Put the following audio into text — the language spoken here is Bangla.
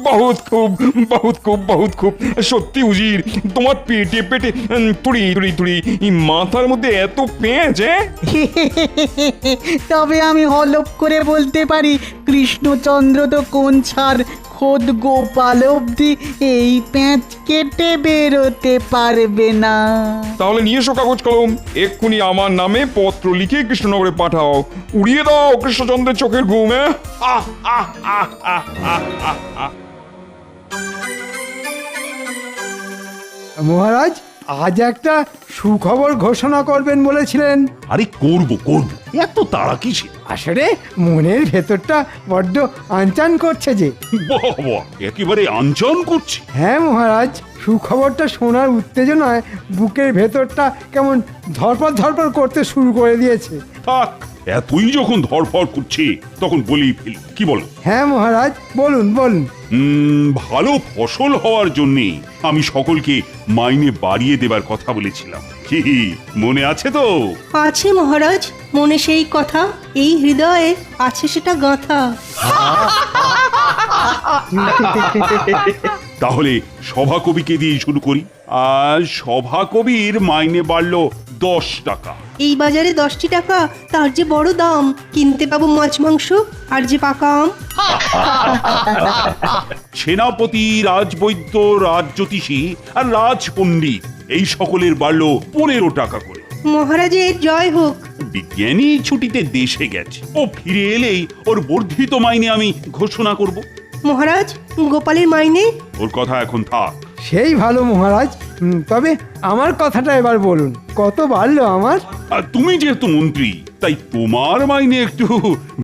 বহুত খুব বহুত খুব বহুত খুব সত্যি উজির, তোমার পেটে পেটে তুড়ি তুড়ি তুড়ি মাথার মধ্যে এত পেঁচ, তবে আমি হলপ করে বলতে পারি কৃষ্ণচন্দ্র তো কোন ছাড় খোদ গোপাল অব্দি এই প্যাঁচ কেটে বেরোতে পারবে না। তাহলে নিয়ে এসো কাগজ কলম, এক্ষুনি আমার নামে পত্র লিখে কৃষ্ণনগরে পাঠাও, উড়িয়ে দাও কৃষ্ণচন্দ্রের চোখের ঘুম। মহারাজ, আজ একটা সুখবর ঘোষণা করবেন বলেছিলেন। আরে করব করব, এত তাড়া কিসে? আসলে মনের ভেতরটা বড্ড আনচান করছে যে। বাহ বাহ, একেবারে আঞ্চন করছে। হ্যাঁ মহারাজ, সুখবরটা শোনার উত্তেজনায় বুকের ভেতরটা কেমন ধরপড় ধরপড় করতে শুরু করে দিয়েছে। থাক, এতই যখন ধরফর করছে তখন বলেই ফেলি, কি বল? হ্যাঁ মহারাজ, বলুন বলুন। ভালো ফসল হওয়ার জন্যে আমি সকলকে মাইনে বাড়িয়ে দেবার কথা বলেছিলাম, কি মনে আছে তো? আছে মহারাজ, মনে সেই কথা, এই হৃদয়ে আছে সেটা গাঁথা। তাহলে সভাকবিকে দিয়ে শুরু করি। আর সভাকবির মাইনে বাড়লো 10 টাকা। এই বাজারে 10টি টাকা, তার যে বড় দাম, কিনতে পাবো মাছ মাংস আর যে পাকা আম। সেনাপতি, রাজবৈদ্য, রাজজ্যোতিষী আর রাজপণ্ডিত এই সকলের বাড়লো 15 টাকা করে। মহারাজের জয় হোক। বিজ্ঞানী ছুটিতে দেশে গেছে, ও ফিরে এলেই ওর বর্ধিত মাইনে আমি ঘোষণা করব। মহারাজ, গোপালের মাইনে? ওর কথা এখন থাক। সেই ভালো মহারাজ। তবে আমার কথাটা এবার বলুন, কত বাড়লো আমার? আর তুমি যেহেতু মন্ত্রী, তাই তোমার মাইনে একটু